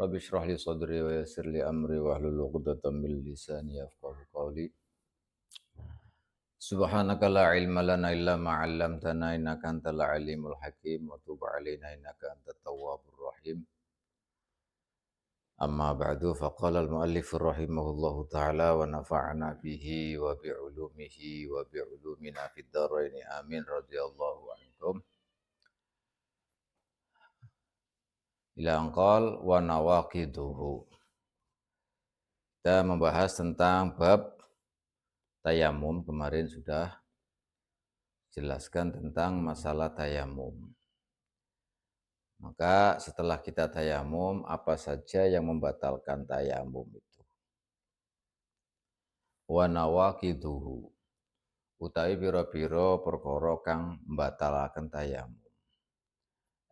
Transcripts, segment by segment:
Rabbi shrah li sadri wa yassir li amri wahlul 'uqdatam min lisani yafqahu qawli. Subhanaka la ilma lana illa ma 'allamtana innaka antal alimul hakim wa tub 'alaina innaka antat tawwabur rahim. Amma ba'du faqala al-muallif rahimahullahu ta'ala wa nafa'ana bihi wa bi 'ulumihi wa bi 'ulumina fid dharain amin radhiyallahu anhum. Ila anqal wa nawaqiduhu. Kita membahas tentang bab tayamum, kemarin sudah jelaskan tentang masalah tayamum. Maka setelah kita tayamum, apa saja yang membatalkan tayamum itu? Wa nawaqiduhu, utawi pira-pira perkara kang mbatalaken tayamum.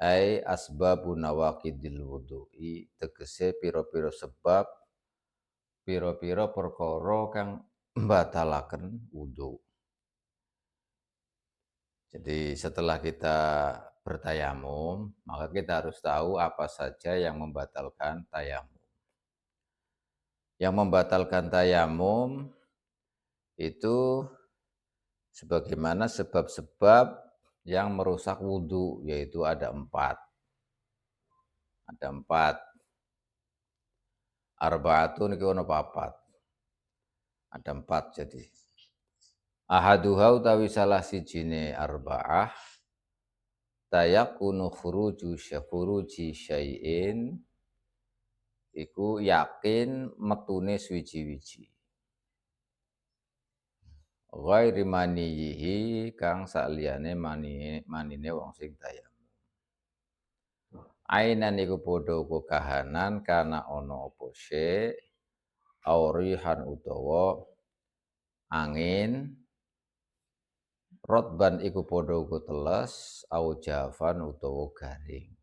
Ai asbabu nawaqidil wudu'i, tegese pira-pira sebab pira-pira perkara kang mbatalaken wudu. Jadi setelah kita bertayamum, maka kita harus tahu apa saja yang membatalkan tayamum. Yang membatalkan tayamum itu sebagaimana sebab-sebab yang merusak wudhu, yaitu ada empat. Ada empat. Arba'atun iki ono papat. Ada empat jadi. Ahaduha utawi salah sijine arba'ah tayakunu khuruji syai'in, iku yakin metune swiji-wiji. Ghairi maniyihi, kang saliyane manine wong sing tayamum. Ainan iku padha uga kahanan kana ana apa syek aurihan utawa angin, rotban iku padha uga teles au jafan utawa garing.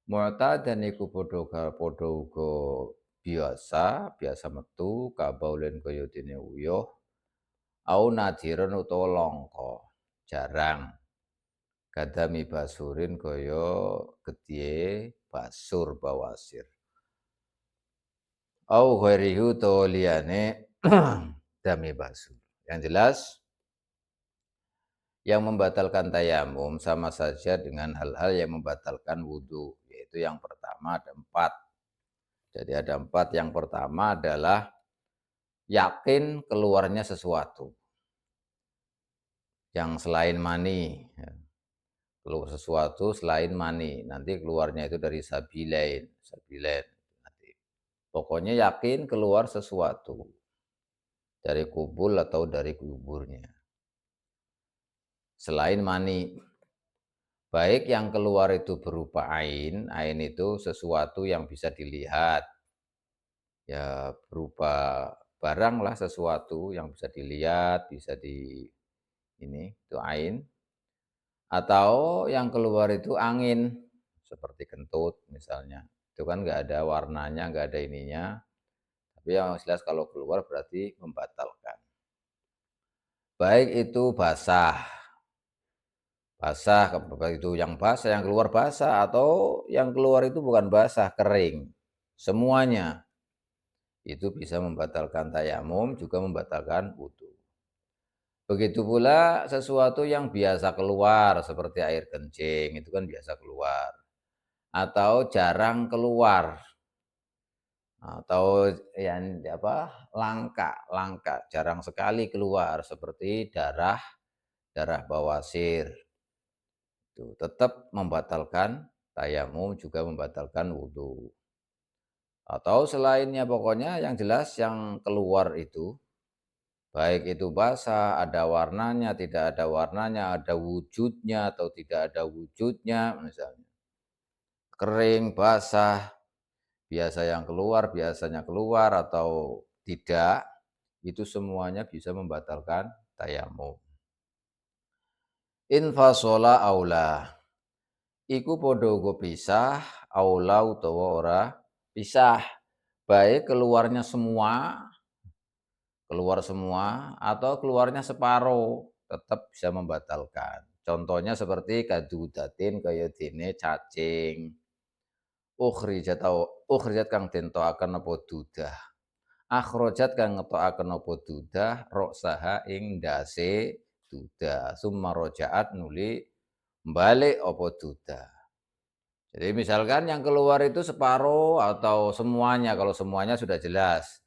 Mu'tadan iku padha uga biasa metu kabaulen kaya dene uyuh au nadiren utawa langka, jarang. Kadami basurin kaya gedhe basur bawasir. Au ghairihi utawa liyane dami basur. Yang jelas yang membatalkan tayamum sama saja dengan hal-hal yang membatalkan wudhu, yaitu yang pertama ada empat. Jadi ada empat. Yang pertama adalah yakin keluarnya sesuatu yang selain mani. Keluar sesuatu selain mani, nanti keluarnya itu dari sabilain nanti. Pokoknya yakin keluar sesuatu dari kubul atau dari kuburnya selain mani. Baik yang keluar itu berupa ain itu sesuatu yang bisa dilihat, ya berupa barang lah, sesuatu yang bisa dilihat, bisa itu ain. Atau yang keluar itu angin, seperti kentut misalnya. Itu kan nggak ada warnanya, nggak ada ininya. Tapi yang jelas kalau keluar berarti membatalkan. Baik itu basah, itu yang basah, yang keluar basah, atau yang keluar itu bukan basah, kering. Semuanya itu bisa membatalkan tayamum, juga membatalkan wudu. Begitu pula sesuatu yang biasa keluar seperti air kencing, itu kan biasa keluar. Atau jarang keluar. Atau yang langka, jarang sekali keluar seperti darah bawasir. Itu tetap membatalkan tayamum, juga membatalkan wudu. Atau selainnya, pokoknya yang jelas yang keluar itu baik itu basah, ada warnanya, tidak ada warnanya, ada wujudnya atau tidak ada wujudnya misalnya. Kering, basah, biasanya keluar atau tidak, itu semuanya bisa membatalkan tayamum. Infasola aula, iku padha uga pisah, aula utawa ora pisah. Baik keluar semua atau keluarnya separuh, tetap bisa membatalkan. Contohnya seperti kadudatin kaya dene cacing, ukhrijat kang den tokaken apa dudah. Akhrajat kang ngetokaken apa dudah roksaha ing ndase dudah. Summa rojaat nuli balik apa dudah. Jadi misalkan yang keluar itu separuh atau semuanya, kalau semuanya sudah jelas.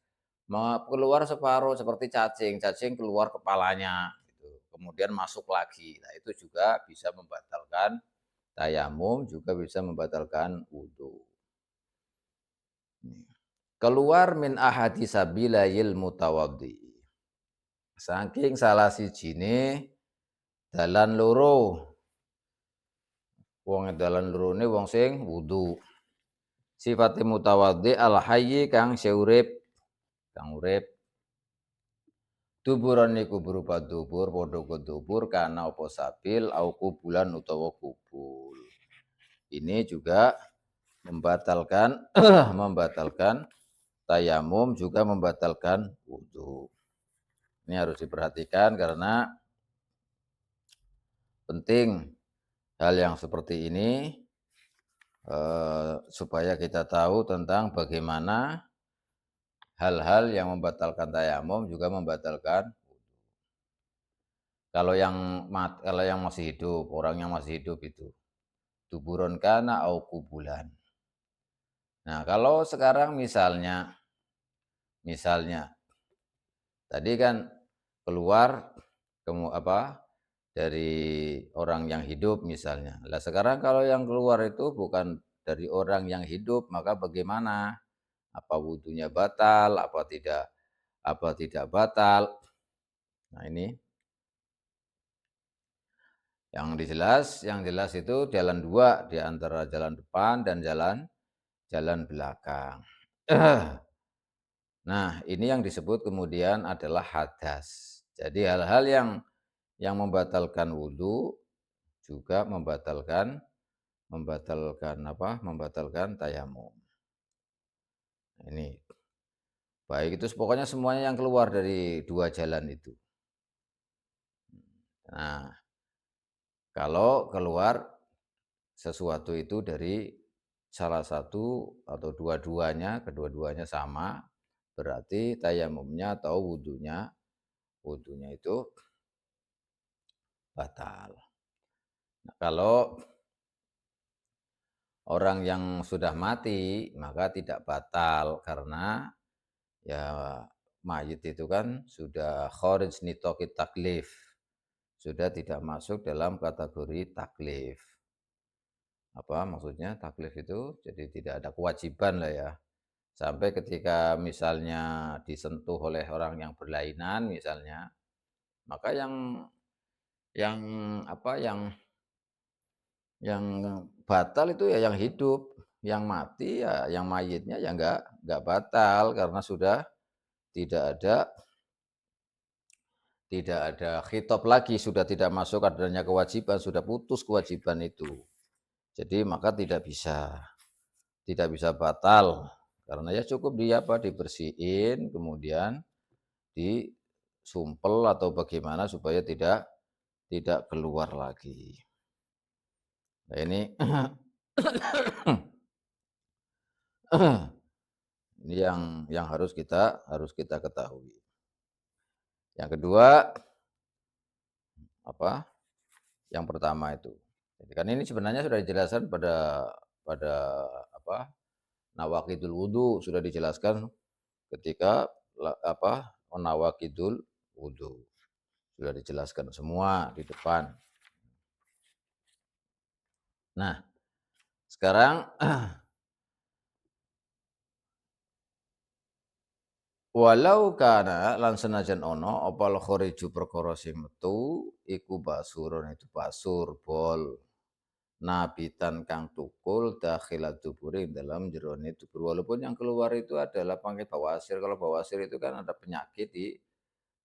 Keluar separuh seperti cacing, cacing keluar kepalanya gitu. Kemudian masuk lagi. Nah, itu juga bisa membatalkan tayamum, juga bisa membatalkan wudu. Keluar min ahadi sabilayil mutawaddi. Saking salah sijine dalan loro. Wong dalan lorone wong sing wudu. Sifate mutawaddi al hayyi kang seurip, kang urip. Duburan niku berupa dubur, padha dubur kana apa sabil au kubulan utawa kubul. Ini juga membatalkan membatalkan tayamum, juga membatalkan wudu. Ini harus diperhatikan karena penting hal yang seperti ini supaya kita tahu tentang bagaimana hal-hal yang membatalkan tayamum juga membatalkan. Kalau yang masih hidup, orang yang masih hidup itu duburon kana au kubulan. Nah, kalau sekarang misalnya tadi kan keluar dari orang yang hidup misalnya. Lah sekarang kalau yang keluar itu bukan dari orang yang hidup, maka bagaimana? Apa wudunya batal, apa tidak batal? Nah, ini yang jelas itu jalan dua di antara jalan depan dan jalan belakang. Nah, ini yang disebut kemudian adalah hadas. Jadi hal-hal yang membatalkan wudu juga membatalkan membatalkan apa? Membatalkan tayamum. Ini baik itu pokoknya semuanya yang keluar dari dua jalan itu. Nah, kalau keluar sesuatu itu dari salah satu atau dua-duanya, kedua-duanya sama, berarti tayamumnya atau wudunya itu batal. Nah, kalau orang yang sudah mati maka tidak batal karena ya mayit itu kan sudah kharij nitoqit taklif, sudah tidak masuk dalam kategori taklif. Apa maksudnya taklif itu? Jadi tidak ada kewajiban lah ya. Sampai ketika misalnya disentuh oleh orang yang berlainan misalnya, maka yang apa yang batal itu ya yang hidup, yang mati ya yang mayitnya ya enggak batal karena sudah tidak ada tidak ada khitab lagi, sudah tidak masuk adanya kewajiban, sudah putus kewajiban itu. Jadi maka tidak bisa batal karena ya cukup dibersihin kemudian disumpel atau bagaimana supaya tidak keluar lagi. Nah, ini ini yang harus kita ketahui. Yang kedua apa? Yang pertama itu. Jadi kan ini sebenarnya sudah dijelaskan pada apa? Nawaqidul wudu sudah dijelaskan ketika nawaqidul wudu. Sudah dijelaskan semua di depan. Nah, sekarang walau kana lan senajan ono opal khoriju perkara sing metu iku basurun itu basur bol nabitan kang tukul dakhilat duburi dalam jerone dubur walaupun yang keluar itu adalah penyakit bawasir. Kalau bawasir itu kan ada penyakit di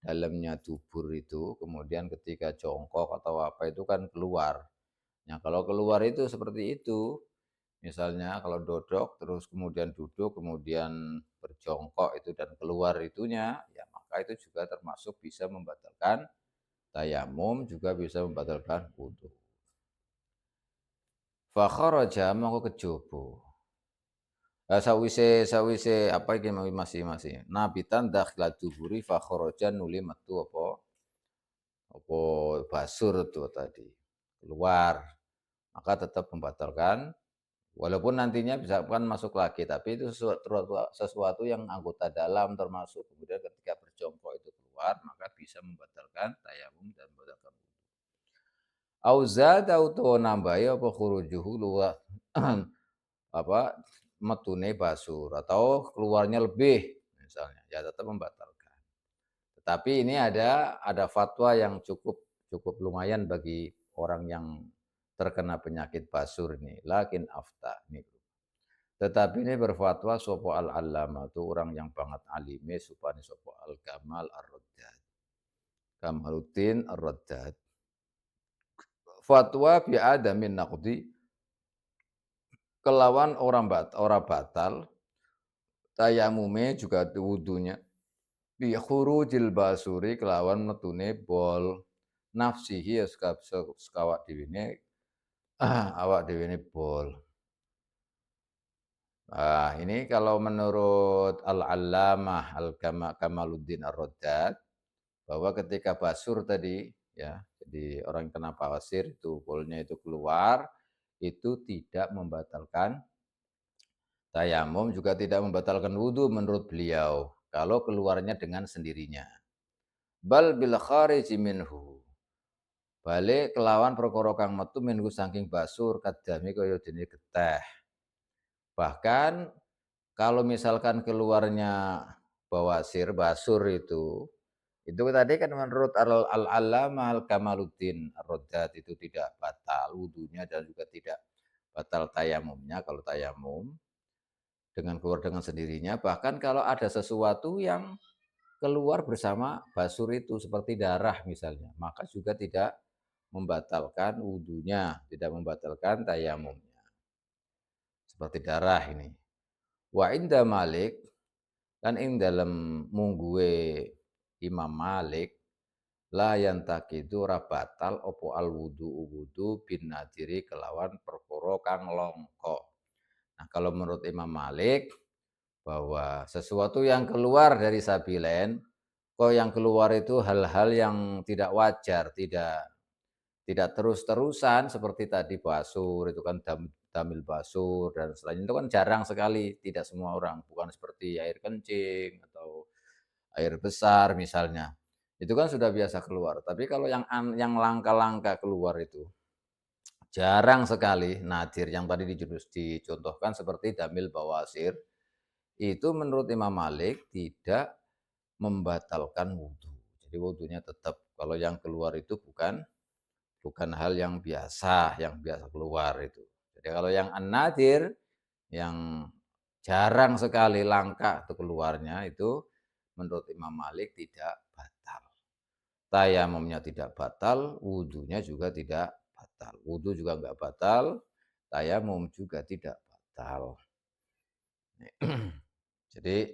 dalamnya dubur itu kemudian ketika jongkok atau apa itu kan keluar. Nah, kalau keluar itu seperti itu. Misalnya kalau dodok terus kemudian duduk, kemudian berjongkok itu dan keluar itunya, ya maka itu juga termasuk bisa membatalkan tayamum, juga bisa membatalkan wudu. Fa kharaja mongko kejaba. Sawise sawise apa iki masih nabitan dakhila duburi fa kharaja nuli metu apa basur tuh tadi, keluar, maka tetap membatalkan walaupun nantinya bisa kan masuk lagi, tapi itu sesuatu yang anggota dalam termasuk. Kemudian ketika berjongkok itu keluar, maka bisa membatalkan tayamum dan membatalkan wudu. Au zada utawa nambahi apa khurujuhu luwa apa, metune basur atau keluarnya lebih misalnya, ya tetap membatalkan. Tetapi ini ada fatwa yang cukup cukup lumayan bagi orang yang terkena penyakit basur ini, lakin afta nih. Tetapi ini berfatwa sopo al-allama itu orang yang banget alime supaya sopo al-kamal ar-raddad. Kamaluddin ar-raddad. Fatwa bi adamin naqdi kelawan orang batal tayamume juga wudunya bi khurujil basuri kelawan metune bol nafsihi ya sekawak dhewe awak dhewe bol. Nah, ini kalau menurut Al-Allamah Kamaluddin Ar-Raddad, bahwa ketika basur tadi, ya, jadi orang yang kena bawasir itu bolnya itu keluar, itu tidak membatalkan tayamum, juga tidak membatalkan wudhu menurut beliau, kalau keluarnya dengan sendirinya. Bal bil khariji minhu. Balik kelawan perkara kang metu minhu saking basur kadami kaya dene geteh. Bahkan kalau misalkan keluarnya bawasir, basur itu tadi kan menurut Al-Allamah Al-Kamaluddin Ar-Raddad itu tidak batal wudunya dan juga tidak batal tayamumnya kalau tayamum dengan keluar dengan sendirinya. Bahkan kalau ada sesuatu yang keluar bersama basur itu seperti darah misalnya, maka juga tidak membatalkan wudunya, tidak membatalkan tayamumnya. Seperti darah ini. Wa inda Malik kan ing dalam mungguwe Imam Malik la yantaqidu ora batal opo al wudu bin nadiri kelawan perkara kang longko. Nah, kalau menurut Imam Malik bahwa sesuatu yang keluar dari sabilen kok yang keluar itu hal-hal yang tidak wajar, tidak terus-terusan seperti tadi basur itu kan damil basur dan selain itu kan jarang sekali, tidak semua orang, bukan seperti air kencing atau air besar misalnya. Itu kan sudah biasa keluar. Tapi kalau yang langka-langka keluar itu jarang sekali, nadir yang tadi dicontohkan seperti damil bawasir, itu menurut Imam Malik tidak membatalkan wudhu. Jadi wudhunya tetap. Kalau yang keluar itu bukan hal yang biasa keluar itu. Jadi kalau yang an-nadir, yang jarang sekali langka itu keluarnya itu menurut Imam Malik tidak batal. Tayamumnya tidak batal, wudhunya juga tidak batal. Wudhu juga enggak batal, tayamum juga tidak batal. Jadi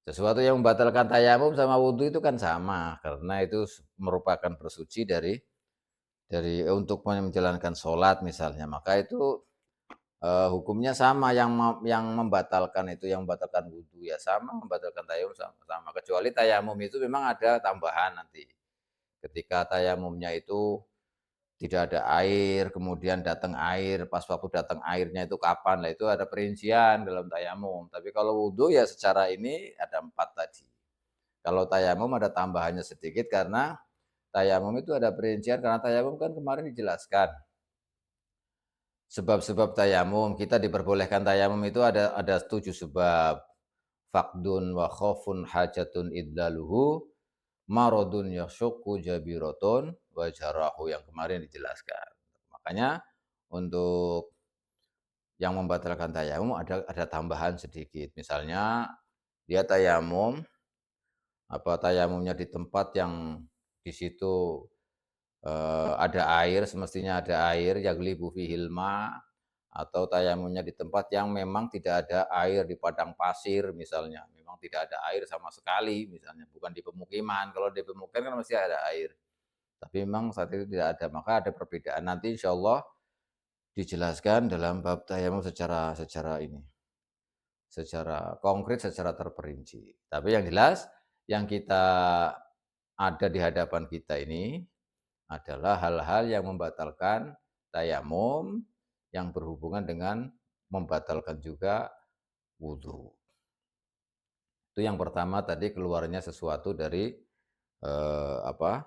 sesuatu yang membatalkan tayamum sama wudhu itu kan sama karena itu merupakan bersuci dari untuk menjalankan sholat misalnya, maka itu hukumnya sama yang membatalkan itu, yang membatalkan wudhu ya sama, membatalkan tayamum sama-sama. Kecuali tayamum itu memang ada tambahan nanti. Ketika tayamumnya itu tidak ada air, kemudian datang air, pas waktu datang airnya itu kapan, lah itu ada perincian dalam tayamum. Tapi kalau wudhu ya secara ini ada 4 tadi. Kalau tayamum ada tambahannya sedikit karena tayamum itu ada perincian, karena tayamum kan kemarin dijelaskan sebab-sebab tayamum, kita diperbolehkan tayamum itu ada 7 sebab. Faqdun wa khaufun hajatun idlaluhu, maradun yasyukku jabiratun wa jarahu yang kemarin dijelaskan. Makanya untuk yang membatalkan tayamum ada tambahan sedikit. Misalnya dia tayamum, tayamumnya di tempat yang di situ ada air, semestinya ada air, yaglibu fihil ma, atau tayamumnya di tempat yang memang tidak ada air, di padang pasir misalnya, memang tidak ada air sama sekali misalnya, bukan di pemukiman. Kalau di pemukiman kan masih ada air, tapi memang saat itu tidak ada, maka ada perbedaan. Nanti insya Allah dijelaskan dalam bab tayamum secara secara ini, secara konkret, secara terperinci. Tapi yang jelas, yang kita ada di hadapan kita ini adalah hal-hal yang membatalkan tayamum, yang berhubungan dengan membatalkan juga wudhu. Itu yang pertama tadi keluarnya sesuatu dari, apa,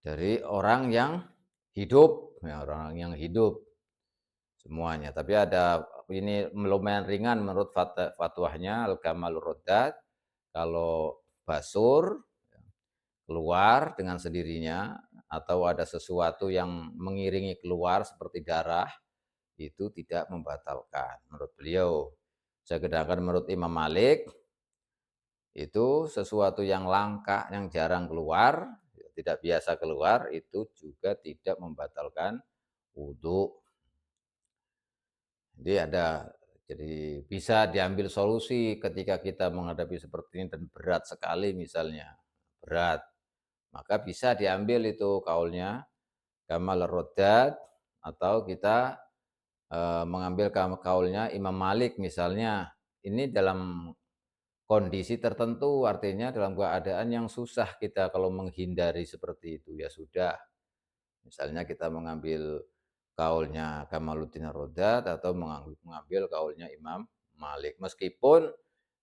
dari orang yang hidup, ya orang yang hidup semuanya. Tapi ada ini lumayan ringan menurut fatwanya Al-Kamalur Raddad, kalau basur keluar dengan sendirinya atau ada sesuatu yang mengiringi keluar seperti darah, itu tidak membatalkan menurut beliau. Sedangkan menurut Imam Malik, itu sesuatu yang langka, yang jarang keluar, tidak biasa keluar, itu juga tidak membatalkan wudhu. Jadi bisa diambil solusi ketika kita menghadapi seperti ini dan berat sekali misalnya, berat. Maka bisa diambil itu kaulnya Kamal Rodad, atau kita mengambil kaulnya Imam Malik misalnya. Ini dalam kondisi tertentu, artinya dalam keadaan yang susah kita kalau menghindari seperti itu, ya sudah. Misalnya kita mengambil kaulnya Kamaluddin Ar-Raddad atau mengambil kaulnya Imam Malik. Meskipun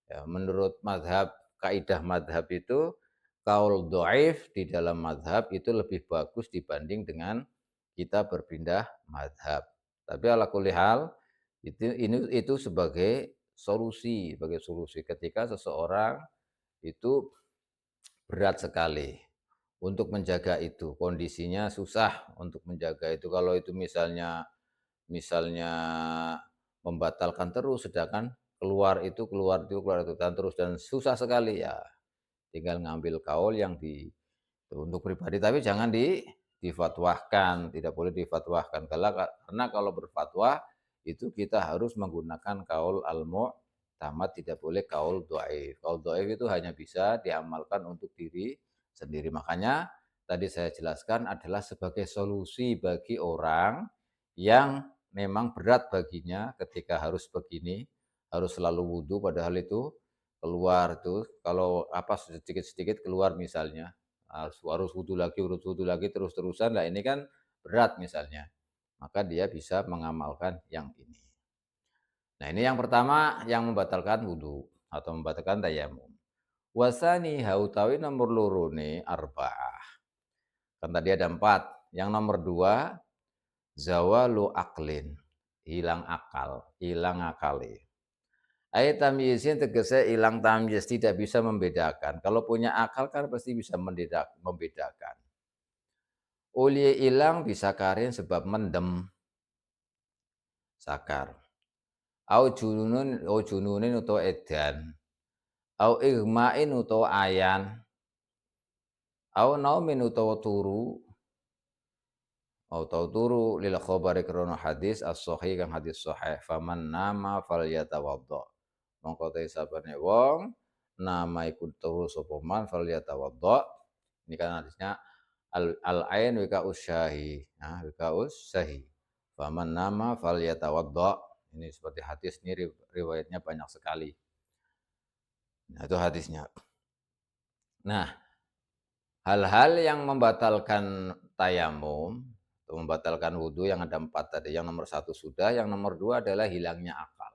ya, menurut madhab, kaidah madhab itu, kaul do'if di dalam madhab itu lebih bagus dibanding dengan kita berpindah madhab. Tapi ala kulli hal, itu sebagai solusi ketika seseorang itu berat sekali untuk menjaga itu, kondisinya susah untuk menjaga itu. Kalau itu misalnya membatalkan terus, sedangkan keluar itu dan terus dan susah sekali, ya tinggal ngambil kaul yang untuk pribadi, tapi jangan difatwahkan, tidak boleh difatwahkan. Karena kalau berfatwa itu kita harus menggunakan kaul al-mu'tamad, tidak boleh kaul dhaif. Kaul dhaif itu hanya bisa diamalkan untuk diri sendiri. Makanya tadi saya jelaskan adalah sebagai solusi bagi orang yang memang berat baginya ketika harus begini, harus selalu wudhu padahal itu keluar tuh kalau apa sedikit-sedikit keluar misalnya, harus harus wudhu lagi terus-terusan. Lah ini kan berat misalnya, maka dia bisa mengamalkan yang ini. Nah ini yang pertama yang membatalkan wudhu atau membatalkan tayamum. Wasani hautawi nomor lurune arba'ah. Kan tadi ada 4. Yang nomor 2, zawalu aklin. Hilang akal, hilang akali. Ayat tamyizin tegese hilang tamyiz, tidak bisa membedakan. Kalau punya akal kan pasti bisa membedakan. Uli hilang bisa karin sebab mendem, sakar. Au jununin utawa edan. Au igmain utawa ayan. Au naumin utawa turu. Au turu lil khabari krana hadis as-sahih kang hadis sahih. Faman nama falyatawaddo. Mongko te sabane wong nama iku turu sapa man falyatawaddo. Ini kan hadisnya al ain wika usyahi. Nah, wika usyahi. Faman nama falyatawaddo. Ini seperti hadis ini riwayatnya banyak sekali. Nah, itu hadisnya. Nah, hal-hal yang membatalkan tayamum atau membatalkan wudhu yang ada 4 tadi. Yang nomor 1 sudah, yang nomor 2 adalah hilangnya akal.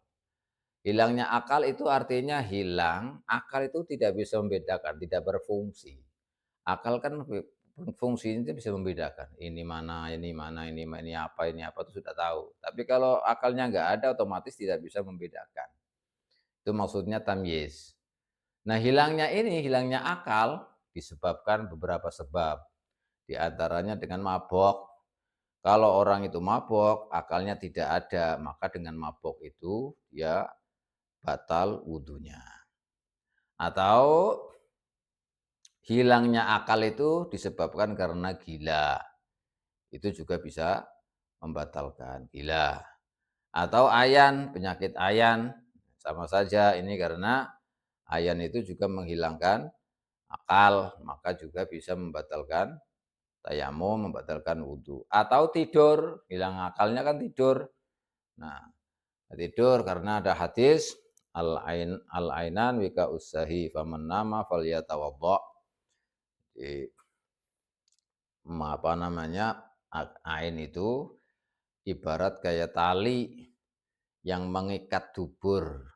Hilangnya akal itu artinya hilang, akal itu tidak bisa membedakan, tidak berfungsi. Akal kan fungsinya itu bisa membedakan, ini mana, ini apa itu sudah tahu. Tapi kalau akalnya nggak ada, otomatis tidak bisa membedakan. Itu maksudnya tamyiz. Nah, hilangnya akal disebabkan beberapa sebab. Di antaranya dengan mabok. Kalau orang itu mabok, akalnya tidak ada, maka dengan mabok itu ya batal wudhunya. Atau hilangnya akal itu disebabkan karena gila. Itu juga bisa membatalkan gila. Atau ayan, penyakit ayan. Sama saja ini karena ayan itu juga menghilangkan akal, maka juga bisa membatalkan tayamum, membatalkan wudhu. Atau tidur, hilang akalnya kan tidur. Nah, tidur karena ada hadis al-ainan wika usahi faman nama falyatawadda. Jadi, apa namanya, ain itu ibarat kayak tali yang mengikat dubur.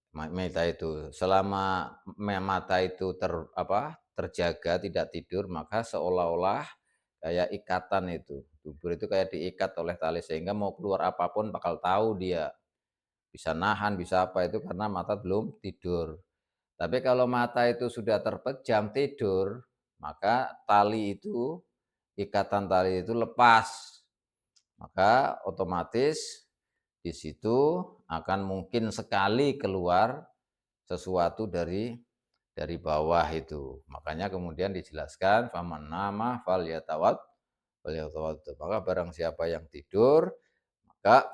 Mata itu selama mata itu terjaga tidak tidur, maka seolah-olah kayak ikatan itu. Dubur itu kayak diikat oleh tali sehingga mau keluar apapun bakal tahu dia. Bisa nahan, bisa apa itu karena mata belum tidur. Tapi kalau mata itu sudah terpejam tidur, maka ikatan tali itu lepas. Maka otomatis di situ akan mungkin sekali keluar sesuatu dari bawah itu. Makanya kemudian dijelaskan faman nama falyatawadda. Maka barang siapa yang tidur maka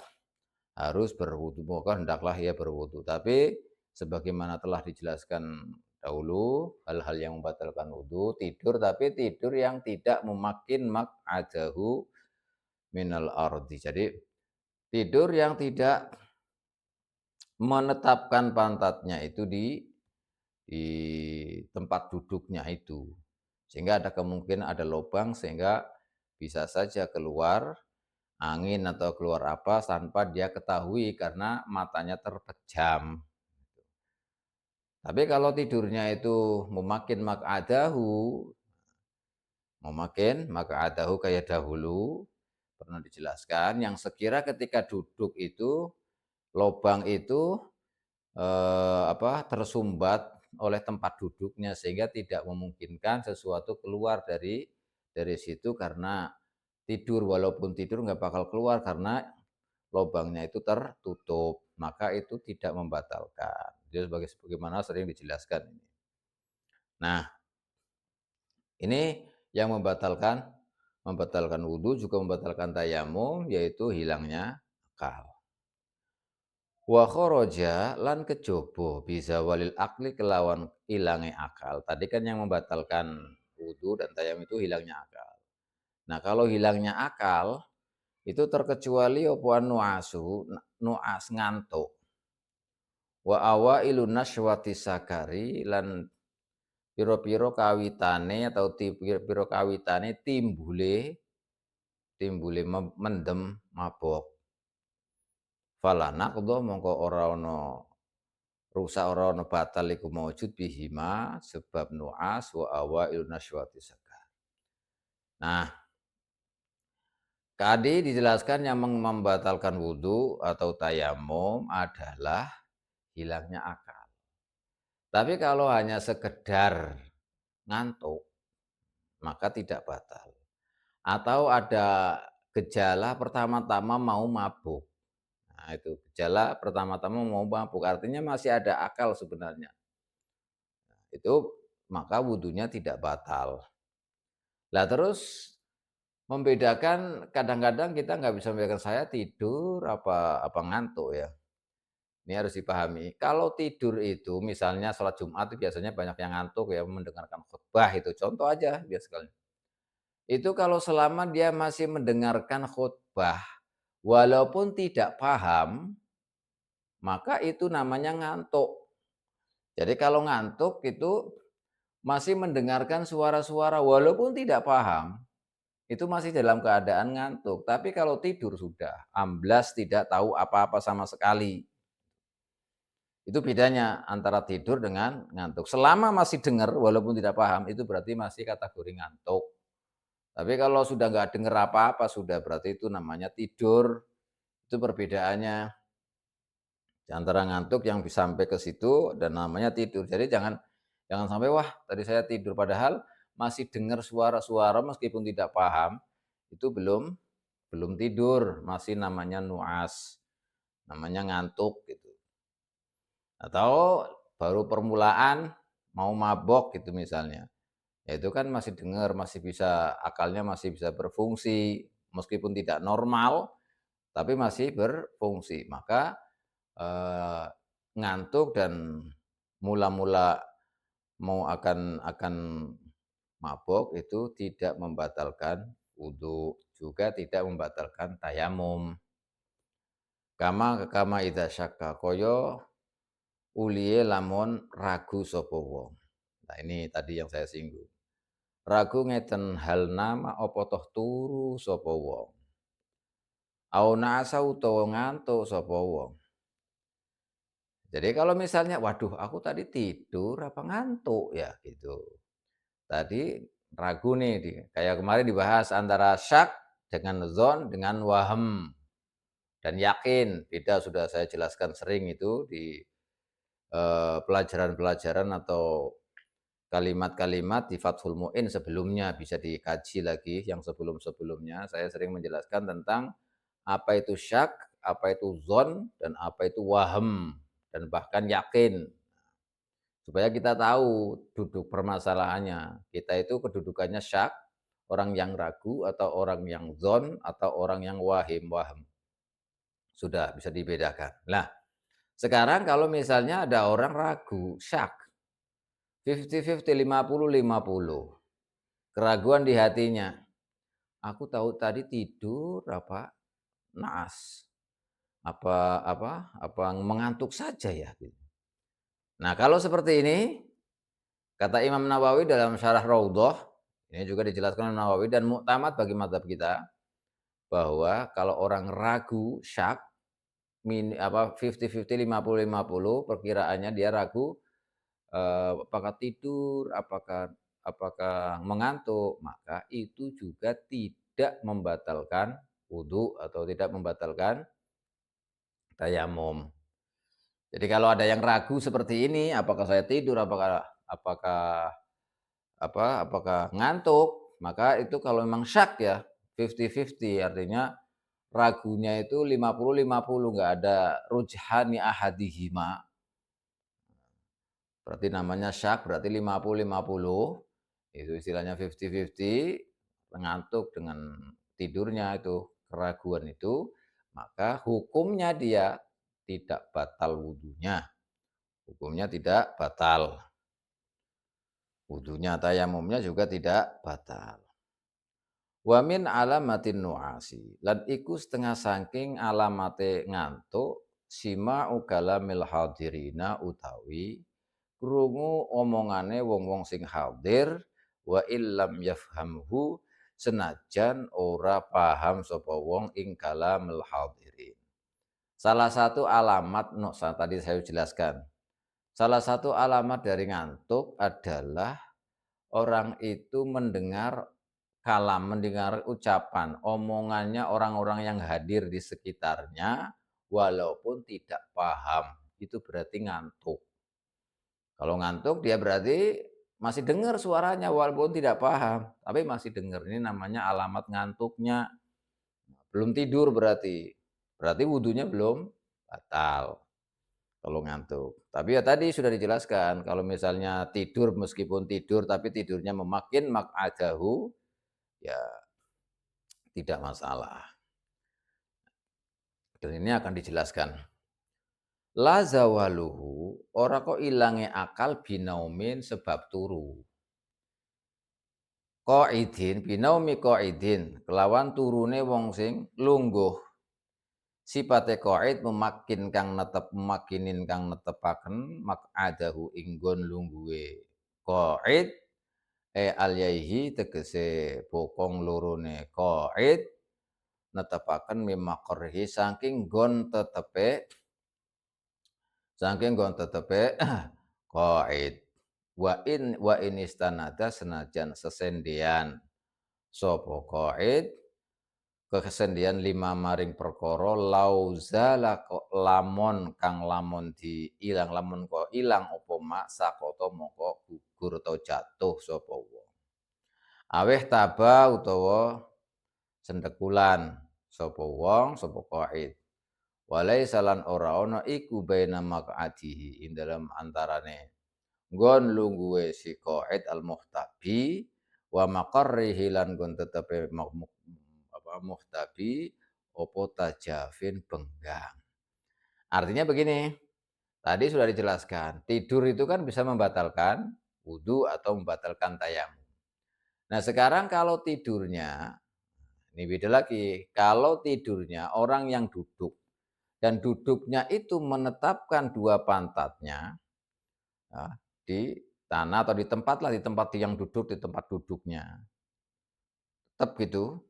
harus berwudu, maka hendaklah ia berwudu. Tapi sebagaimana telah dijelaskan dahulu, hal-hal yang membatalkan wudu, tidur tapi tidur yang tidak memakin maq'adahu minal ardi. Jadi tidur yang tidak menetapkan pantatnya itu di tempat duduknya itu. Sehingga ada kemungkinan ada lubang sehingga bisa saja keluar angin atau keluar apa tanpa dia ketahui karena matanya terpejam. Tapi kalau tidurnya itu memakin maq'adahu kayak dahulu pernah dijelaskan yang sekira ketika duduk itu lubang itu tersumbat oleh tempat duduknya sehingga tidak memungkinkan sesuatu keluar dari situ karena tidur, walaupun tidur nggak bakal keluar karena lubangnya itu tertutup, maka itu tidak membatalkan. Jadi sebagaimana sering dijelaskan ini. Nah, ini yang membatalkan wudhu juga membatalkan tayamum yaitu hilangnya akal. Wa kharaja lan kejaba bisa walil akli kelawan ilange akal. Tadi kan yang membatalkan wudhu dan tayamum itu hilangnya akal. Nah, kalau hilangnya akal itu terkecuali apa nuas ngantuk. Wa awailu naswati sakari lan pira-pira kawitane atau pira-pira kawitane timbule mendem mabok. Fala naqdha mongko ora ana rusak ora ana batal iku maujud bihima sebab nuas wa awailu naswati sakar. Nah, tadi dijelaskan yang membatalkan wudhu atau tayamum adalah hilangnya akal. Tapi kalau hanya sekedar ngantuk, maka tidak batal. Atau ada gejala pertama-tama mau mabuk. Nah, itu gejala pertama-tama mau mabuk, artinya masih ada akal sebenarnya. Itu maka wudhunya tidak batal. Lah terus membedakan kadang-kadang kita nggak bisa membedakan saya tidur apa ngantuk ya. Ini harus dipahami. Kalau tidur itu misalnya sholat Jumat itu biasanya banyak yang ngantuk ya mendengarkan khutbah itu. Contoh aja biasanya. Itu kalau selama dia masih mendengarkan khutbah walaupun tidak paham, maka itu namanya ngantuk. Jadi kalau ngantuk itu masih mendengarkan suara-suara walaupun tidak paham, itu masih dalam keadaan ngantuk. Tapi kalau tidur sudah amblas tidak tahu apa-apa sama sekali. Itu bedanya antara tidur dengan ngantuk. Selama masih dengar walaupun tidak paham itu berarti masih kategori ngantuk. Tapi kalau sudah nggak dengar apa-apa sudah berarti itu namanya tidur. Itu perbedaannya antara ngantuk yang bisa sampai ke situ dan namanya tidur. Jadi jangan sampai wah tadi saya tidur padahal masih dengar suara-suara meskipun tidak paham itu belum tidur, masih namanya nuas, namanya ngantuk gitu. Atau baru permulaan mau mabok gitu misalnya. Ya itu kan masih dengar, masih bisa akalnya masih bisa berfungsi meskipun tidak normal tapi masih berfungsi. Maka ngantuk dan mula-mula mau akan mabok itu tidak membatalkan wudhu, juga tidak membatalkan tayamum. kama idza syakka kaya uliye lamun ragu sapa wong. Nah ini tadi yang saya singgung. Ragu ngeten hal nama apa toh turu sapa wong. Au nasa utawa ngantuk sapa wong. Jadi kalau misalnya, waduh aku tadi tidur apa ngantuk ya gitu. Tadi ragu nih, kayak kemarin dibahas antara syak dengan zon dengan wahem dan yakin. Beda sudah saya jelaskan sering itu di pelajaran-pelajaran atau kalimat-kalimat di Fathul Mu'in sebelumnya, bisa dikaji lagi yang sebelum-sebelumnya. Saya sering menjelaskan tentang apa itu syak, apa itu zon, dan apa itu wahem, dan bahkan yakin. Supaya kita tahu duduk permasalahannya. Kita itu kedudukannya syak, orang yang ragu, atau orang yang zon, atau orang yang wahim. Sudah bisa dibedakan. Nah, sekarang kalau misalnya ada orang ragu, syak, 50-50, 50-50. Keraguan di hatinya. Aku tahu tadi tidur apa naas. Apa mengantuk saja ya gitu. Nah, kalau seperti ini kata Imam Nawawi dalam Syarah Raudhah, ini juga dijelaskan Imam Nawawi dan muktamad bagi mazhab kita, bahwa kalau orang ragu, syak, 50-50, 50-50, perkiraannya dia ragu apakah tidur, apakah mengantuk, maka itu juga tidak membatalkan wudhu atau tidak membatalkan tayamum. Jadi kalau ada yang ragu seperti ini, apakah saya tidur, apakah apakah ngantuk, maka itu kalau memang syak ya 50-50, artinya ragunya itu 50-50, nggak ada rujhani ahadihima. Berarti namanya syak, berarti 50-50. Itu istilahnya 50-50, ngantuk dengan tidurnya itu, keraguan itu, maka hukumnya dia tidak batal wudhunya. Hukumnya tidak batal. Wudhunya, tayamumnya juga tidak batal. Wa min alamatin nuasi, lan iku setengah saking alamate ngantuk, sima ukalamil hadirina utawi krungu omongane wong-wong sing hadir, wa illam yafhamhu, senajan ora paham sapa wong ing kalamil hadirin. Salah satu alamat tadi saya jelaskan. Salah satu alamat dari ngantuk adalah orang itu mendengar ucapan, omongannya orang-orang yang hadir di sekitarnya, walaupun tidak paham. Itu berarti ngantuk. Kalau ngantuk dia berarti masih dengar suaranya walaupun tidak paham, tapi masih dengar. Ini namanya alamat ngantuknya. Belum tidur berarti. Berarti wudhunya belum batal kalau ngantuk. Tapi ya tadi sudah dijelaskan, kalau misalnya tidur, meskipun tidur tapi tidurnya memakin mak'adahu, ya tidak masalah. Dan ini akan dijelaskan. La zawaluhu, ora kok ilange akal binaumin sebab turu. Qaidin, binaumi qaidin, kelawan turune wong sing lungguh. Sipate qaid memakinin kang netepaken mak'adahu inggon lungguhe. Qaid alyaihi tegese bokong lorone qaid netepaken mimaqrihi saking gon tetepe qaid. Wa in istanada, senajan sesendean sapa qaid kesendian lima maring perkara lauzala lamun kang lamun diilang, lamun kok ilang apa mak sakota mongko gugur atau jatuh sapa wong. Aweh taba utawa sendekulan sapa wong, sapa qaid. Walaisa lan ora ana iku baina maq'adihi ing dalam antarane nggon lungguhe si qaid al-muhtabi wa maqarrihi lan nggon tetepe muhtabi opo tajafin benggang. Artinya begini, tadi sudah dijelaskan, tidur itu kan bisa membatalkan wudhu atau membatalkan tayamum. Nah sekarang kalau tidurnya, ini beda lagi, kalau tidurnya orang yang duduk dan duduknya itu menetapkan dua pantatnya, ya, di tanah atau di tempat lah, di tempat yang duduk, di tempat duduknya. Tetap gitu,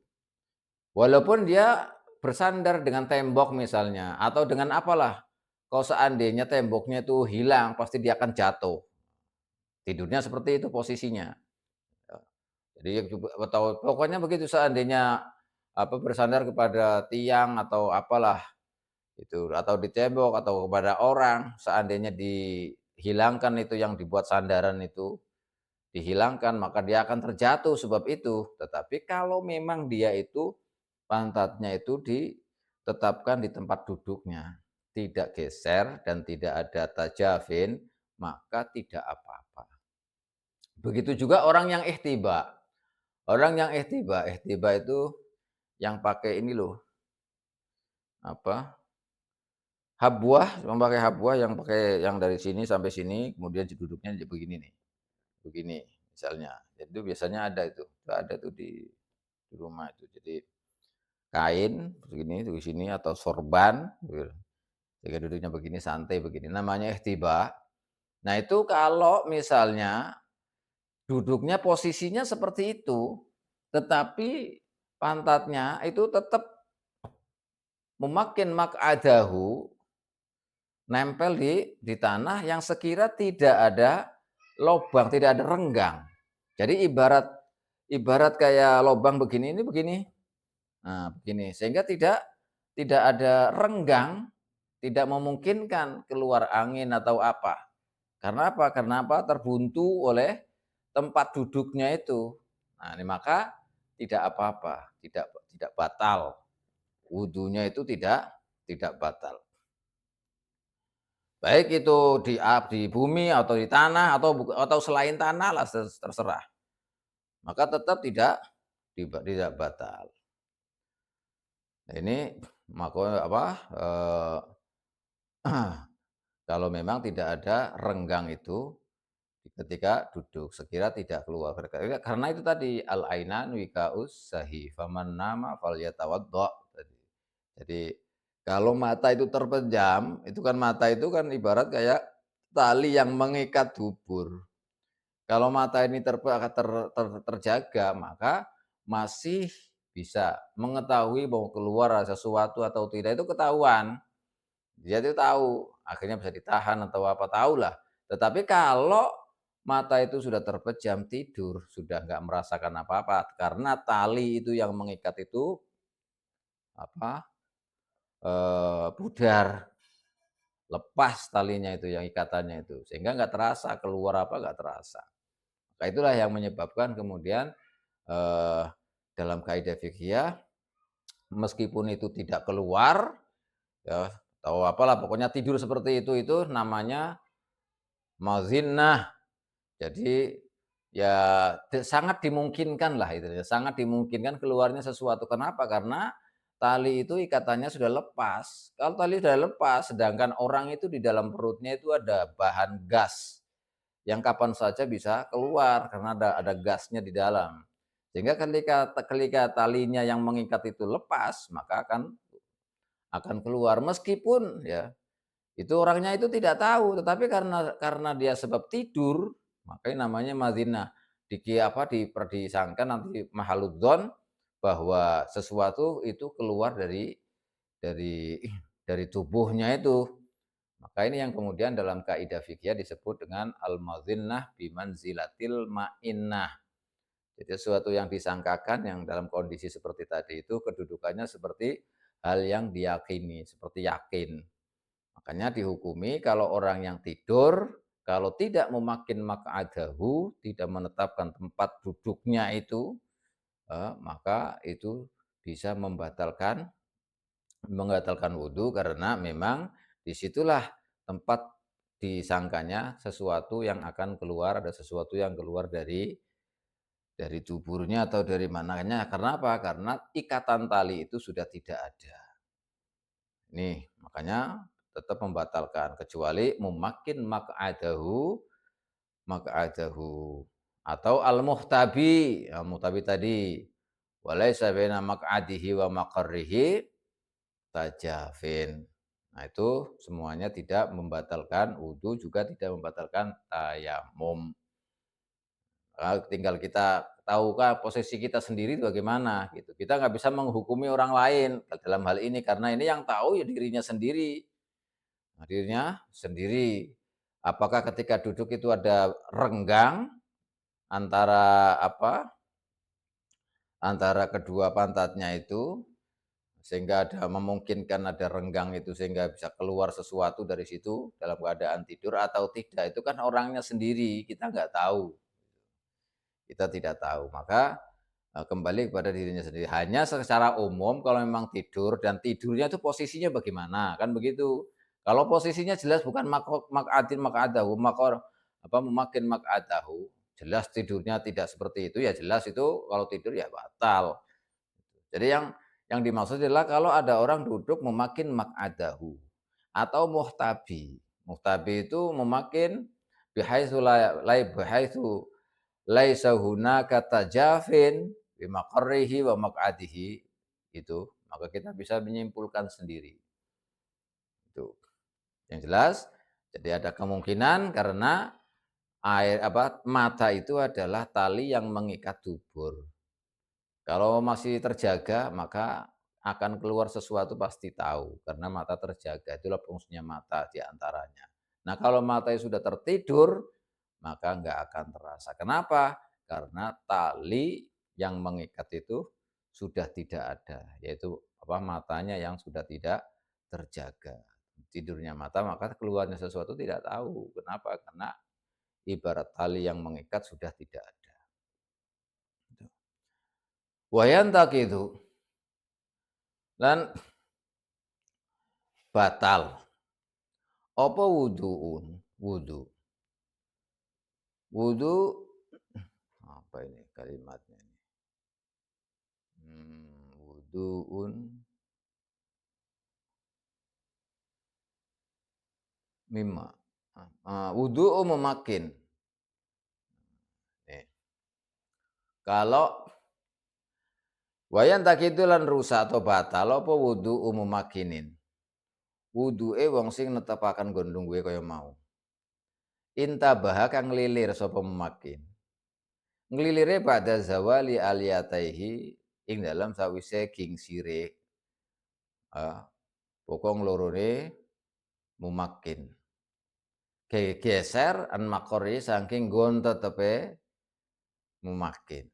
walaupun dia bersandar dengan tembok misalnya, atau dengan apalah, kalau seandainya temboknya itu hilang, pasti dia akan jatuh. Tidurnya seperti itu posisinya. Jadi juga atau pokoknya begitu seandainya, bersandar kepada tiang atau apalah itu, atau di tembok atau kepada orang, seandainya dihilangkan itu yang dibuat sandaran itu, dihilangkan maka dia akan terjatuh sebab itu. Tetapi kalau memang dia itu pantatnya itu ditetapkan di tempat duduknya, tidak geser dan tidak ada tajafin, maka tidak apa-apa. Begitu juga orang yang ihtiba. Orang yang ihtiba, ihtiba itu yang pakai ini loh, apa, habwah, memakai habwah yang pakai yang dari sini sampai sini, kemudian duduknya begini nih, begini misalnya. Itu biasanya ada tuh di rumah itu. Jadi kain begini di sini atau sorban gitu. Sehingga duduknya begini, santai begini, namanya ihtiba. Nah itu kalau misalnya duduknya posisinya seperti itu, tetapi pantatnya itu tetap memakin maq'adahu, nempel di tanah yang sekira tidak ada lobang, tidak ada renggang. Jadi ibarat ibarat kayak lobang begini, ini begini. Nah, begini, sehingga tidak ada renggang, tidak memungkinkan keluar angin atau apa. Karena apa? Karena apa? Terbuntu oleh tempat duduknya itu. Nah, ini maka tidak apa-apa, tidak batal. Wudunya itu tidak batal. Baik itu di bumi atau di tanah atau selain tanah lah terserah. Maka tetap tidak batal. Nah ini maka apa, kalau memang tidak ada renggang itu ketika duduk, sekira tidak keluar. Karena itu tadi, al-ainan wikaus shahi, faman nama falyatawaddo tadi. Jadi kalau mata itu terpejam, itu kan mata itu kan ibarat kayak tali yang mengikat dubur. Kalau mata ini terjaga, maka masih bisa mengetahui bahwa keluar sesuatu atau tidak itu ketahuan. Dia itu tahu, akhirnya bisa ditahan atau apa, tahulah. Tetapi kalau mata itu sudah terpejam, tidur, sudah nggak merasakan apa-apa, karena tali itu yang mengikat itu apa, pudar, lepas talinya itu, yang ikatannya itu, sehingga nggak terasa keluar apa, nggak terasa. Maka itulah yang menyebabkan kemudian, eee, dalam kaidah fikih meskipun itu tidak keluar, ya, atau apalah pokoknya tidur seperti itu namanya mazinnah. Jadi, ya sangat dimungkinkan lah itu ya, sangat dimungkinkan keluarnya sesuatu. Kenapa? Karena tali itu ikatannya sudah lepas. Kalau tali sudah lepas, sedangkan orang itu di dalam perutnya itu ada bahan gas, yang kapan saja bisa keluar karena ada gasnya di dalam. Sehingga ketika talinya yang mengikat itu lepas, maka akan keluar. Meskipun ya itu orangnya itu tidak tahu, tetapi karena dia sebab tidur, makanya namanya madzinah. Disangka nanti mahaludzon bahwa sesuatu itu keluar dari dari tubuhnya itu. Maka ini yang kemudian dalam kaidah fikih disebut dengan al-madzinah bimanzilatil ma'innah. Jadi sesuatu yang disangkakan yang dalam kondisi seperti tadi itu kedudukannya seperti hal yang diyakini, seperti yakin. Makanya dihukumi kalau orang yang tidur, kalau tidak memakin maq'adahu, tidak menetapkan tempat duduknya itu, maka itu bisa membatalkan wudhu karena memang disitulah tempat disangkanya sesuatu yang akan keluar, ada sesuatu yang keluar dari tuburnya atau dari mananya. Karena apa? Karena ikatan tali itu sudah tidak ada. Nih, makanya tetap membatalkan kecuali memakin maq'adahu atau al-muhtabi. Muhtabi tadi walaisa baina maq'adihi wa maqarrihi tajafin. Nah, itu semuanya tidak membatalkan wudu, juga tidak membatalkan tayamum. Tinggal kita tahukah posisi kita sendiri bagaimana gitu. Kita nggak bisa menghukumi orang lain dalam hal ini, karena ini yang tahu ya dirinya sendiri. Nah, dirinya sendiri. Apakah ketika duduk itu ada renggang antara apa, antara kedua pantatnya itu, sehingga ada memungkinkan ada renggang itu sehingga bisa keluar sesuatu dari situ dalam keadaan tidur atau tidak, itu kan orangnya sendiri, kita nggak tahu, kita tidak tahu. Maka kembali kepada dirinya sendiri. Hanya secara umum kalau memang tidur dan tidurnya itu posisinya bagaimana, kan begitu. Kalau posisinya jelas bukan maq'adin maq'adahu, apa, memakin maq'adahu, jelas tidurnya tidak seperti itu, ya jelas itu kalau tidur ya batal. Jadi yang dimaksud adalah kalau ada orang duduk memakin maq'adahu atau muhtabi. Muhtabi itu memakin bihaitsu bihaitsu laisa hunaka tajafin bi maqarrihi wa maq'adihi, itu, maka kita bisa menyimpulkan sendiri. Itu. Yang jelas, jadi ada kemungkinan karena mata itu adalah tali yang mengikat dubur. Kalau masih terjaga, maka akan keluar sesuatu pasti tahu, karena mata terjaga, itulah fungsinya mata di antaranya. Nah, kalau matanya sudah tertidur, maka nggak akan terasa. Kenapa? Karena tali yang mengikat itu sudah tidak ada, yaitu apa, matanya yang sudah tidak terjaga. Tidurnya mata, maka keluarnya sesuatu tidak tahu. Kenapa? Karena ibarat tali yang mengikat sudah tidak ada. Wayantak itu dan batal. Apa wuduun? Wudu. Wudu apa ini kalimatnya ini? Wuduun mimma. Wudu'u memakin. Nih. Kalau wayan takitu lan rusak atau batal apa wudu'u memakinin. Wudu'e wong sing netepaken nggon lungguhe kaya mau. Intabaha kang lilir sapa memakin. Nglilire ba'da zawali aliyataihi ing dalam sawise gingsire bokong lorone mumakin. Geser an makori saking nggon tetepe mumakin.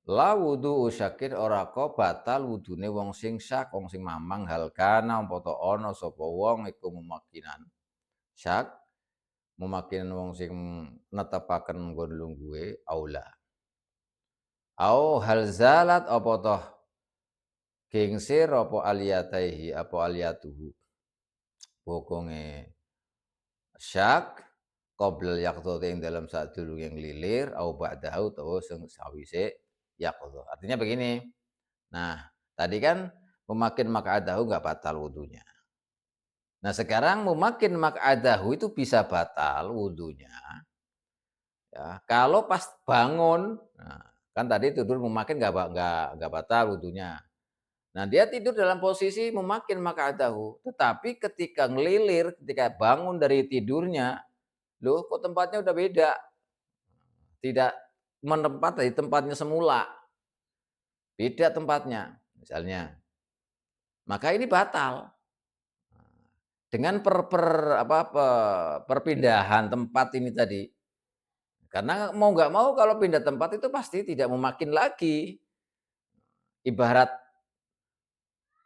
La wudu syakin ora kok batal wudune wong sing syak, wong sing mamang hal kana umpama ana sapa wong iku mumakinan. Syak mumakinan wong sing netepaken nggon lungguhe aula. Au hal zalat apa toh gengsir apa aliyataihi apa aliyatuhu. Bokonge syak qoblal yaqdhati ing dalam sadurunge nglilir au ba'dahu utawa sing sawise yaqdha. Artinya begini. Nah, tadi kan memakin maq'adahu nggak batal wudunya. Nah, sekarang memakin maq'adahu itu bisa batal wudunya ya kalau pas bangun. Nah, kan tadi tidur memakin nggak batal wudunya. Nah, dia tidur dalam posisi memakin maq'adahu, tetapi ketika ngelilir, ketika bangun dari tidurnya, loh kok tempatnya udah beda, tidak menempat dari tempatnya semula, beda tempatnya misalnya, maka ini batal. Dengan perpindahan tempat ini tadi. Karena mau nggak mau kalau pindah tempat itu pasti tidak memakin lagi. Ibarat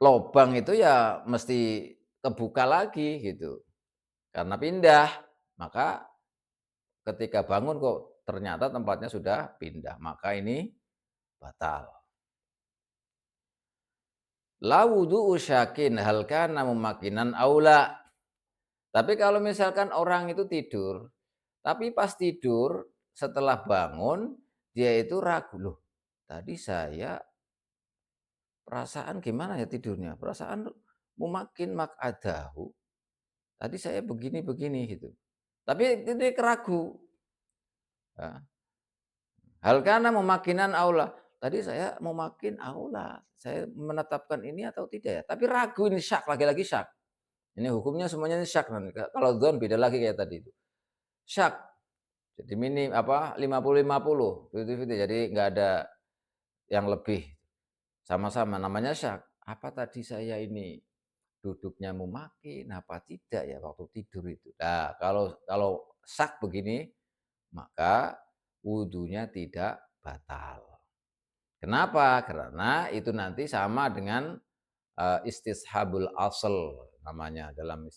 lobang itu ya mesti kebuka lagi gitu. Karena pindah, maka ketika bangun kok ternyata tempatnya sudah pindah, maka ini batal. La wudu'u syakin hal kana mumakinan aula. Tapi kalau misalkan orang itu tidur, tapi pas tidur setelah bangun dia itu ragu, "Loh, tadi saya perasaan gimana ya tidurnya? Perasaan mumakin maq'adahu. Tadi saya begini-begini," gitu. Tapi dia ragu, ya. Hal kana mumakinan aula. tadi saya mau makin aulah, saya menetapkan ini atau tidak ya? Tapi ragu ini syak, lagi-lagi syak. Ini hukumnya semuanya ini syak nanti. Kalau dzon beda lagi kayak tadi itu. Syak. Jadi 50-50, 50-50. Jadi nggak ada yang lebih, sama-sama namanya syak. Apa tadi saya ini duduknya mau makin apa tidak ya waktu tidur itu. Nah, kalau syak begini, maka wudunya tidak batal. Kenapa? Karena itu nanti sama dengan istishabul asal namanya dalam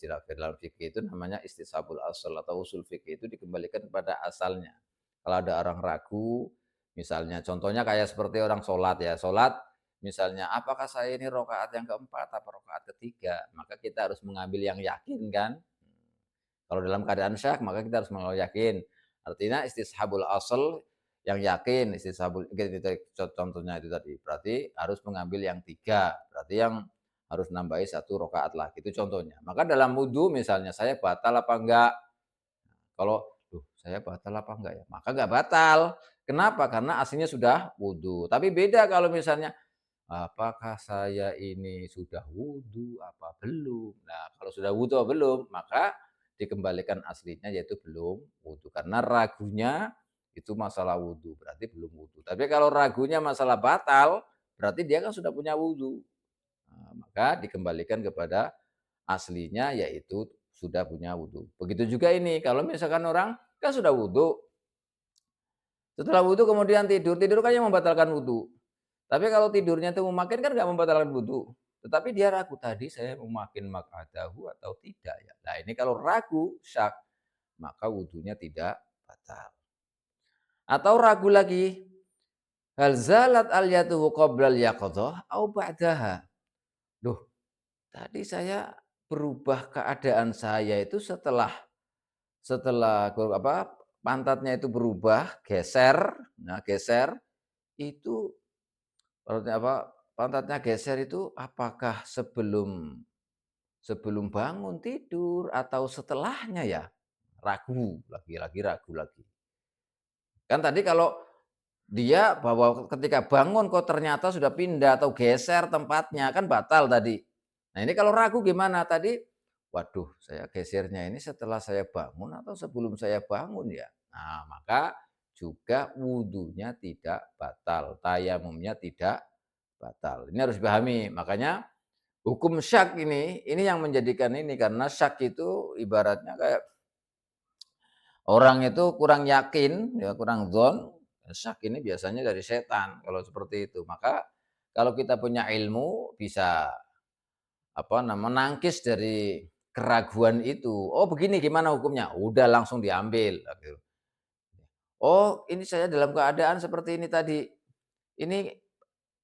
fikih itu namanya istishabul asal atau usul fikih itu dikembalikan kepada asalnya. Kalau ada orang ragu, misalnya contohnya kayak seperti orang sholat ya, sholat misalnya apakah saya ini rokaat yang keempat atau rokaat ketiga, maka kita harus mengambil yang yakin kan. Kalau dalam keadaan syak maka kita harus mengambil yakin. Artinya istishabul asal yang yakin, istishabul contohnya itu tadi. Berarti harus mengambil yang tiga. Berarti yang harus nambahi satu rokaat lagi. Itu contohnya. Maka dalam wudhu misalnya saya batal apa enggak? Kalau saya batal apa enggak ya? Maka enggak batal. Kenapa? Karena aslinya sudah wudhu. Tapi beda kalau misalnya apakah saya ini sudah wudhu apa belum? Nah, kalau sudah wudhu atau belum, maka dikembalikan aslinya yaitu belum wudhu. Karena ragunya itu masalah wudhu, berarti belum wudhu. Tapi kalau ragunya masalah batal, berarti dia kan sudah punya wudhu. Nah, maka dikembalikan kepada aslinya yaitu sudah punya wudhu. Begitu juga ini, kalau misalkan orang kan sudah wudhu, setelah wudhu kemudian tidur, tidur kan yang membatalkan wudhu. Tapi kalau tidurnya itu memakin kan nggak membatalkan wudu. Tetapi dia ragu tadi saya memakin maq'adahu atau tidak ya. Nah ini kalau ragu syak maka wudunya tidak batal. Atau ragu lagi, hal zalat al yaduhu qabla al yaqadhah au ba'daha. Loh, tadi saya berubah keadaan saya itu setelah setelah apa pantatnya itu berubah, geser. Nah, geser itu pantatnya geser itu apakah sebelum sebelum bangun tidur atau setelahnya ya? Ragu, lagi-lagi ragu lagi. Kan tadi kalau dia bahwa ketika bangun kok ternyata sudah pindah atau geser tempatnya, kan batal tadi. Nah ini kalau ragu gimana tadi? Waduh, saya gesernya ini setelah saya bangun atau sebelum saya bangun ya? Nah, maka juga wudhunya tidak batal, tayamumnya tidak batal. Ini harus dipahami. Makanya hukum syak ini yang menjadikan ini karena syak itu ibaratnya kayak orang itu kurang yakin, ya kurang dzon, syak ini biasanya dari setan kalau seperti itu. Maka kalau kita punya ilmu bisa apa namanya menangkis dari keraguan itu. Oh begini gimana hukumnya? Udah langsung diambil. Gitu. Oh ini saya dalam keadaan seperti ini tadi. Ini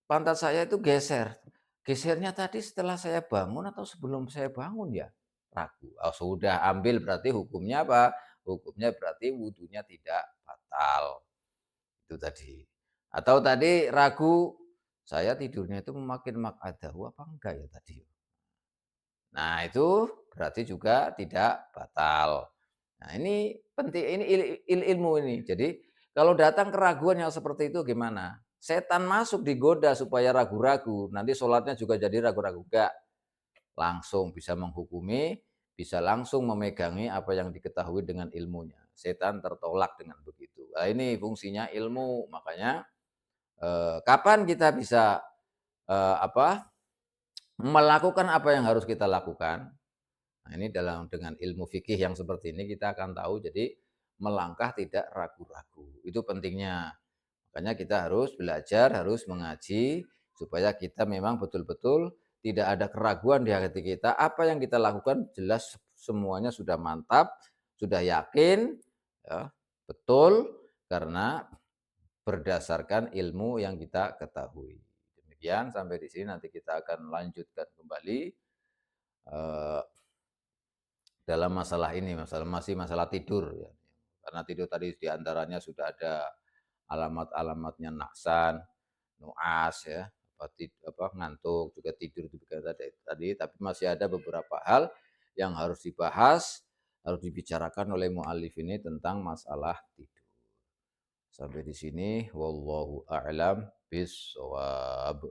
pantat saya itu geser. Gesernya tadi setelah saya bangun atau sebelum saya bangun ya? Ragu. Oh, sudah ambil berarti hukumnya apa? Hukumnya berarti wudhunya tidak batal. Itu tadi. Atau tadi ragu, saya tidurnya itu memakin makadahu apa enggak ya tadi? Nah, itu berarti juga tidak batal. Nah, ini penting ini ilmu ini. Jadi, kalau datang keraguan yang seperti itu gimana? Setan masuk digoda supaya ragu-ragu, nanti sholatnya juga jadi ragu-ragu. Enggak, langsung bisa menghukumi, bisa langsung memegangi apa yang diketahui dengan ilmunya. Setan tertolak dengan begitu. Nah, ini fungsinya ilmu. Makanya kapan kita bisa apa melakukan apa yang harus kita lakukan. Nah, ini dengan ilmu fikih yang seperti ini kita akan tahu jadi melangkah tidak ragu-ragu. Itu pentingnya. Makanya kita harus belajar, harus mengaji supaya kita memang betul-betul tidak ada keraguan di hati kita. Apa yang kita lakukan jelas semuanya sudah mantap, sudah yakin, ya, betul karena berdasarkan ilmu yang kita ketahui. Demikian sampai di sini nanti kita akan lanjutkan kembali eh, dalam masalah ini, masih masalah tidur ya. Karena tidur tadi diantaranya sudah ada alamat-alamatnya naksan, nuas ya, ngantuk, juga tidur juga tadi, tapi masih ada beberapa hal yang harus dibahas, harus dibicarakan oleh mu'alif ini tentang masalah tidur. Sampai di sini wallahu a'lam Bisawab.